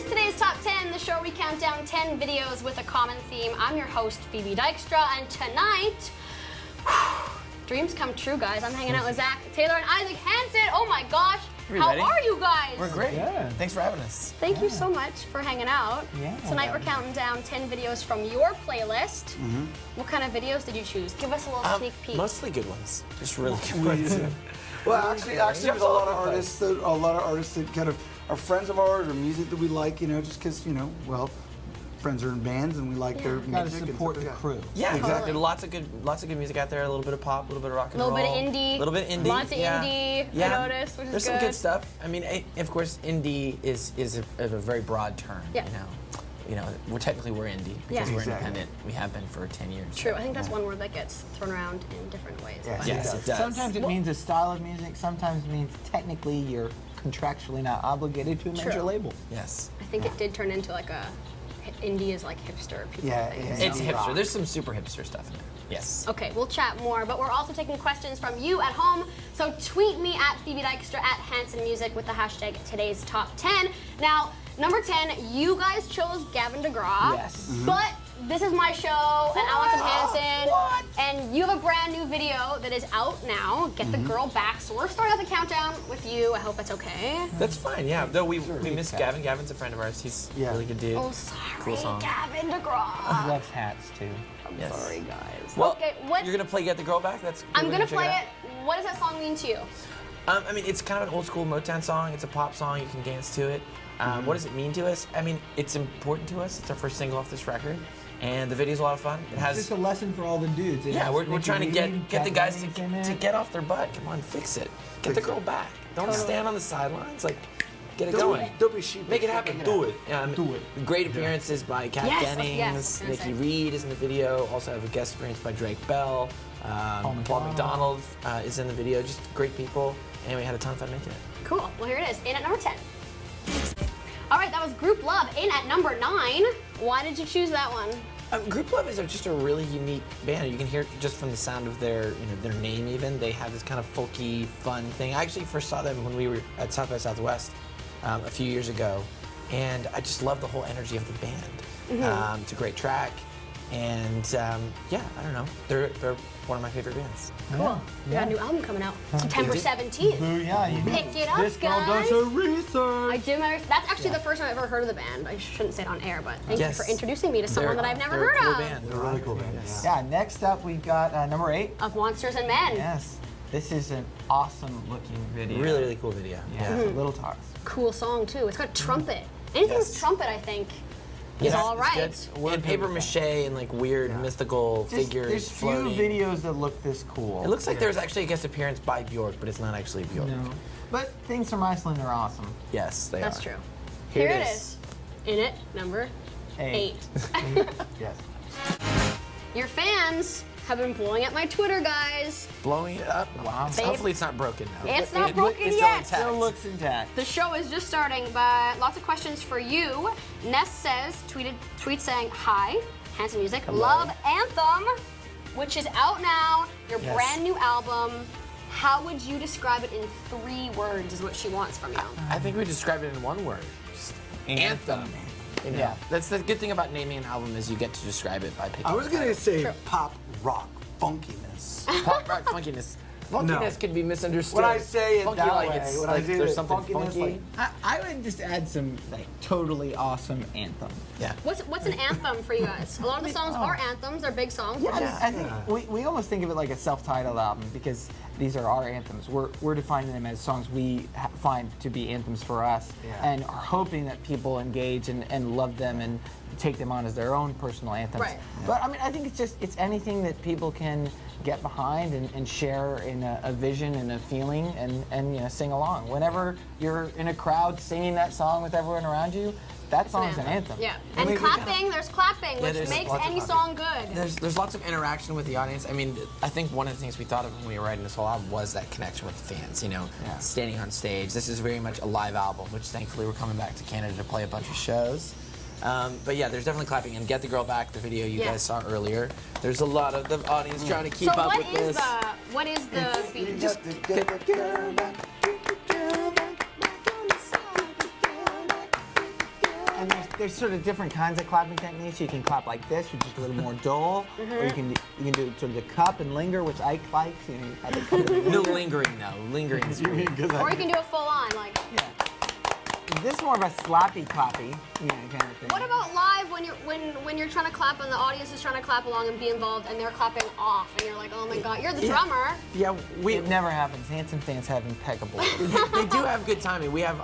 today's Top 10, the show where we count down 10 videos with a common theme. I'm your host, Phoebe Dykstra, and tonight, dreams come true, guys. I'm hanging out with Zach, Taylor, and Isaac Hanson. Oh my gosh. How are you guys? We're great. Yeah. Thanks for having us. Thank you so much for hanging out. Yeah. Tonight we're counting down 10 videos from your playlist. What kind of videos did you choose? Give us a little sneak peek. Mostly good ones. Just really good ones. Well, actually, there's a lot of artists that kind of are friends of ours or music that we like, just because, well, friends are in bands and we like their music. Gotta support the crew. Yeah, Totally. exactly. Lots of good music out there. A little bit of pop, a little bit of rock and roll. A little bit of indie. A little bit of indie. Lots of indie, I noticed, which is There's some good stuff. I mean, of course, indie is a very broad term. Yeah. We're indie because we're independent. We have been for 10 years. True. I think that's one word that gets thrown around in different ways. Yeah. but- Yes, it does. Sometimes it means a style of music. Sometimes it means technically you're contractually not obligated to a major True. label. Yes. I think it did turn into like a indie is like hipster people Yeah, thing. yeah. It's Indie hipster. rock. There's some super hipster stuff in there. Yes. Okay, we'll chat more, but we're also taking questions from you at home. So tweet me at Phoebe Dykstra at Hanson Music with the hashtag today's top 10. Now, number 10, you guys chose Gavin DeGraw. Yes. But this is my show, and I want some Hanson. And you have a brand new video that is out now. Get the girl back. So we're starting out the countdown with you. I hope that's okay. That's fine. Yeah. Though we miss Gavin. Gavin's a friend of ours. He's a really good dude. Oh, sorry, Cool song. Gavin He DeGraw. loves hats too. Yes. Sorry, guys. Well, Okay, what? you're gonna play "Get the Girl Back." That's. I'm we're gonna check play out. it. What does that song mean to you? I mean, it's kind of an old school Motown song. It's a pop song. You can dance to it. What does it mean to us? I mean, it's important to us. It's our first single off this record, and the video's a lot of fun. It It's has. just a lesson for all the dudes. It Yeah, has we're Nicky trying to Reed, get the guys Kathy Mays in to it. get off their butt. Come on, fix it. Get the girl back. Don't stand on the sidelines. Like, get it Don't going. Don't be sheepish. Make it happen. Do it. Do it. Great appearances by Kat Yes, Dennings. yes, I was gonna Nicky say. Reed is in the video. Also have a guest appearance by Drake Bell. Paul McDonald is in the video. Just great people. And we had a ton of fun making it. Cool. Well, here it is. In at number 10. All right, that was Group Love. In at number 9. Why did you choose that one? Group Love is just a really unique band. You can hear it just from the sound of their name even. They have this kind of folky, fun thing. I actually first saw them when we were at South by Southwest a few years ago, and I just love the whole energy of the band. It's a great track, and yeah, I don't know. They're one of my favorite bands. Cool. You got a new album coming out September 17th. Booyah, you Pick it up, This girl guys. does her research. I did my. That's actually the first time I've ever heard of the band. I shouldn't say it on air, but thank you Yes. for introducing me to someone that I've never They're heard a cool of. band. They're a really cool band. Yes. Yeah, next up we've got number 8. Of Monsters and Men. Yes. This is an awesome looking video. Really, really cool video. Yeah, Little Talks. Cool song too. It's got trumpet. Anything with Yes. trumpet, I think, Yes, is all it's right. good. And paper mache and like weird mythical figures There's floating. few videos that look this cool. It looks like there's actually a guest appearance by Bjork, but it's not actually Bjork. No. But things from Iceland are awesome. Yes, they That's are. true. Here it is. In it, number 8. Yes. Your fans have been blowing up my Twitter, guys. Blowing it up. Wow. Hopefully it's not broken now. It's not broken it's yet. Still Still intact. looks intact. The show is just starting, but lots of questions for you. Ness says, tweet saying, hi, Hanson Music, love Anthem, which is out now, your Yes. brand new album. How would you describe it in 3 words is what she wants from you. I think we described it in one word. Just anthem. You know? Yeah. That's the good thing about naming an album is you get to describe it by picking. I was gonna say True. pop rock funkiness. pop rock funkiness. Funkiness can be misunderstood. When I say it Funky that like way, it's when I like say there's that something funkiness, funky. I would just add some like totally awesome anthem. Yeah. What's an anthem for you guys? A lot of the songs are anthems, they're big songs. I think we almost think of it like a self-titled album because these are our anthems. We're defining them as songs we find to be anthems for us, and are hoping that people engage and love them and take them on as their own personal anthems. Right. But I mean, I think it's anything that people can get behind and share in a vision and a feeling and sing along. Whenever you're in a crowd singing that song with everyone around you, that song's an anthem. Yeah. I And mean, we clapping, there's clapping, which there's makes lots of any song good. There's lots of interaction with the audience. I mean, I think one of the things we thought of when we were writing this whole album was that connection with the fans, standing on stage. This is very much a live album, which thankfully we're coming back to Canada to play a bunch of shows. But yeah, there's definitely clapping. And Get the Girl Back, the video you guys saw earlier. There's a lot of the audience trying to keep So up with this. what is the beat? Just to get the girl back, get the girl back, back on the side, the girl back, And there's sort of different kinds of clapping techniques. You can clap like this, which is a little more dull, or you can do sort of the cup and linger, which Ike likes. You know, you have the cup and No linger. lingering though. Lingering is great. Or you can do it full on, like. Yeah. This is more of a slappy clappy, kind of thing. What about live when you're trying to clap and the audience is trying to clap along and be involved and they're clapping off and you're like, oh my god, you're the drummer. Yeah, It never happens. Hanson fans have impeccable. they do have good timing. We have,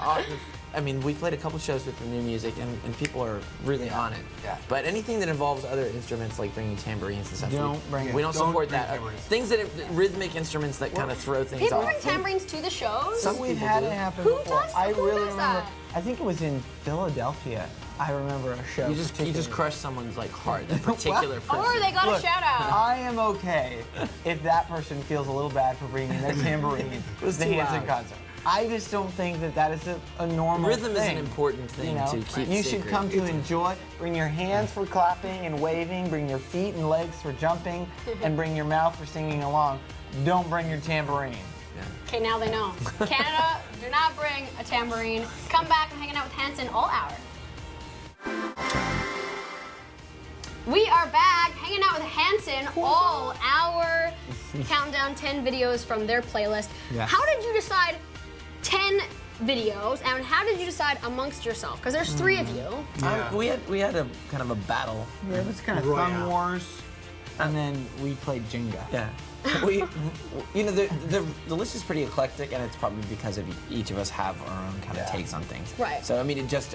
I mean, we played a couple shows with the new music, and people are really on it. Yeah. But anything that involves other instruments, like bringing tambourines and stuff, we don't Don't support bring that. tambourines. Things that rhythmic instruments that kind of throw things People off. bring tambourines to the shows. Some we've people had do. it happen Who before. does- I who really does remember. that? I think it was in Philadelphia. I remember a show. You just particularly. crush someone's like heart, that particular person. Or they got Look, a shout out. I am okay if that person feels a little bad for bringing their tambourine to was the too Hanson loud. concert. I just don't think that is a normal Rhythm is thing. an important thing to keep You should secret. come to enjoy. Bring your hands for clapping and waving. Bring your feet and legs for jumping, and bring your mouth for singing along. Don't bring your tambourine. Okay, now they know. Canada, do not bring a tambourine. Come back and hanging out with Hanson all hour. We are back hanging out with Hanson all hour. Counting down 10 videos from their playlist. Yeah. How did you decide 10 videos, and how did you decide amongst yourself? Because there's 3 of you. We had a kind of a battle. Yeah, it was kind of Royale. Thumb Wars, and then we played Jenga. Yeah. The list is pretty eclectic, and it's probably because of each of us have our own kind of takes on things. Right. So I mean, it just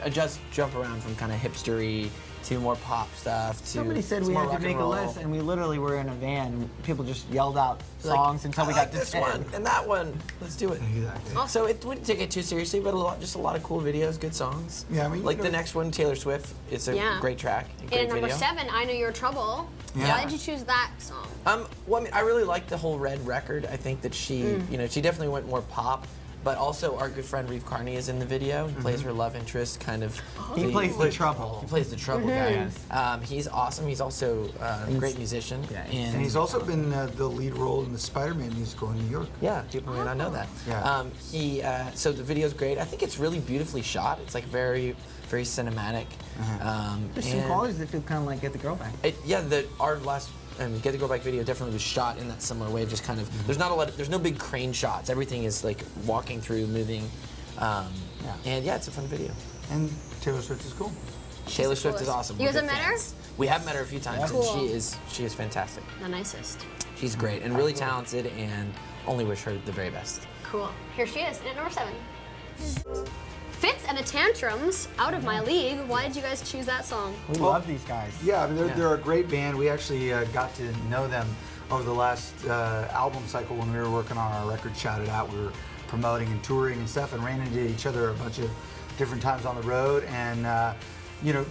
jump around from kind of hipstery to more pop stuff to Somebody said some we more had to rock and make a roll. list, and we literally were in a van. And people just yelled out Like, songs until we I got like to this 10. one and that one. Let's do it. Exactly. So it wouldn't take it too seriously, but just a lot of cool videos, good songs. Yeah, I mean, like you the know- next one, Taylor Swift. It's a Yeah. great track, a great And number video. 7, I Know Your Trouble. Yeah. Why did you choose that song? Well, I mean, I really like the whole Red record. I think that she, she definitely went more pop. But also, our good friend Reeve Carney is in the video. He plays her love interest, kind of. He plays the trouble. He plays the trouble guy. He's awesome. He's also a great musician. Yeah, And he's also been the lead role in the Spider-Man musical in New York. Yeah, people may not know that. Yeah. So the video's great. I think it's really beautifully shot. It's like very, very cinematic. There's some and qualities that feel kind of like Get the Girl Back. our last Get the Girl Back video definitely was shot in that similar way. Just kind of there's no big crane shots. Everything is like walking through, moving. And yeah, it's a fun video. And Taylor Swift is cool. Taylor the Swift is coolest. awesome. You We're guys big have met her? fans. We have met her a few times, Cool. and she is fantastic. The nicest. She's great and really talented, and only wish her the very best. Cool. Here she is, at number 7. Fits and the Tantrums, Out of My League. Why did you guys choose that song? We love these guys. Yeah, I mean, they're a great band. We actually got to know them over the last album cycle when we were working on our record Shout It Out. We were promoting and touring and stuff, and ran into each other a bunch of different times on the road, and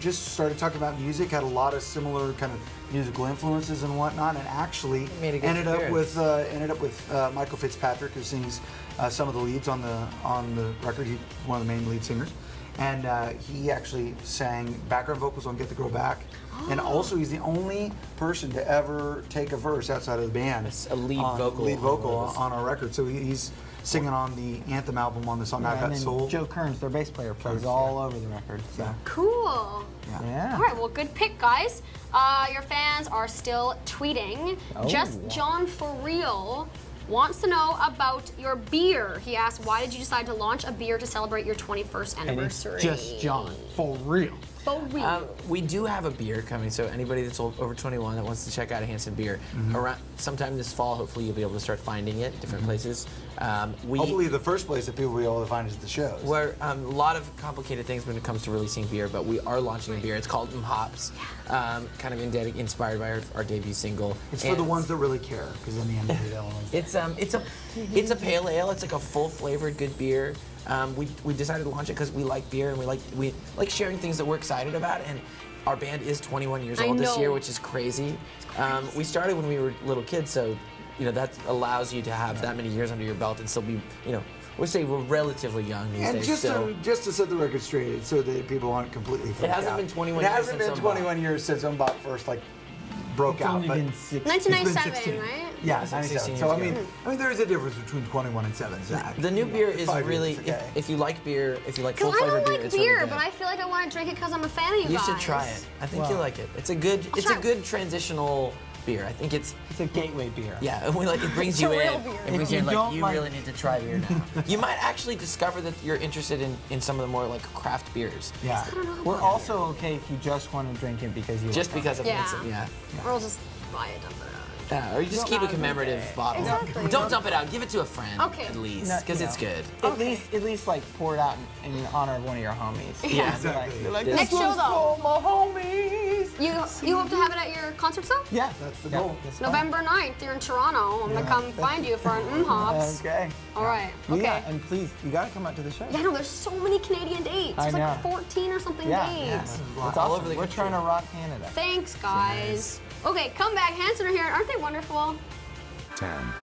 just started talking about music. Had a lot of similar kind of musical influences and whatnot, and actually Made a good ended up experience. with Michael Fitzpatrick, who sings some of the leads on the record. He's one of the main lead singers, and he actually sang background vocals on Get the Girl Back. And also, he's the only person to ever take a verse outside of the band. It's a lead vocal Lead vocal on this. on our record. So he's singing on the Anthem album on the song I and Got then Soul. Joe Kearns, their bass player, plays all over the record. So. Yeah. Cool. Yeah. All right, well, good pick, guys. Your fans are still tweeting. Oh, Just wow. John for real wants to know about your beer. He asked, why did you decide to launch a beer to celebrate your 21st And it's anniversary? just John, for real. For real. We do have a beer coming, so anybody that's over 21 that wants to check out a Hanson beer, around sometime this fall, hopefully you'll be able to start finding it at different places. Hopefully, the first place that people will be able to find is the shows. We're a lot of complicated things when it comes to releasing beer, but we are launching a beer. It's called Hops, kind of inspired by our debut single. It's for the ones that really care, because in the end of the day, they'll only- It's a pale ale. It's like a full flavored good beer. We decided to launch it because we like beer and we like sharing things that we're excited about. And our band is 21 years I old this know. year, which is crazy. We started when we were little kids, so that allows you to have that many years under your belt and still be, we say we're relatively young these And days. just to set the record straight, so that people aren't completely freaked hasn't out. been 21 It years hasn't since been Umbot. 21 years since Umbot first broke It's out. only but been 6 1997, 16. right? Yeah, 16 97. years So ago. I mean, there is a difference between 21 and 7, Zach. The new beer is 5 years, really, okay. if you like beer, if you like Because full I flavor don't beer, like it's beer, really good. but I feel like I want to drink it because I'm a fan of you You guys. should try it. I think Well, you'll like it. It's a good, I'll it's try a it. good transitional beer. I think it's, It's a gateway beer. yeah, and it brings It's you a real in. beer. It brings If you in you like, don't you like- really need to try beer now. You might actually discover that you're interested in some of the more like craft beers. Yeah. We're also okay if you just want to drink it because you Just like because of Yeah. Hanson, yeah. Or I'll just buy it, dump it out. Yeah, or you just keep a commemorative bottle. Exactly. Don't dump it out. Give it to a friend Okay. at least, No, because you it's know. good. At least like pour it out in honor of one of your homies. Yeah, exactly. You're like, Next this show, one's though. for my homies. You hope to have it at your concert still? Yeah, That's the goal. that's fine. November 9th, you're in Toronto. I'm gonna come find you for an hops. Okay. All right. Okay. Yeah, and please, you gotta come out to the show. Yeah, no, there's so many Canadian dates. I There's like know. 14 or something Yeah, dates. yeah. It's All awesome. over the We're country. trying to rock Canada. Thanks, guys. Okay, come back. Hanson are here. Aren't they wonderful? 10.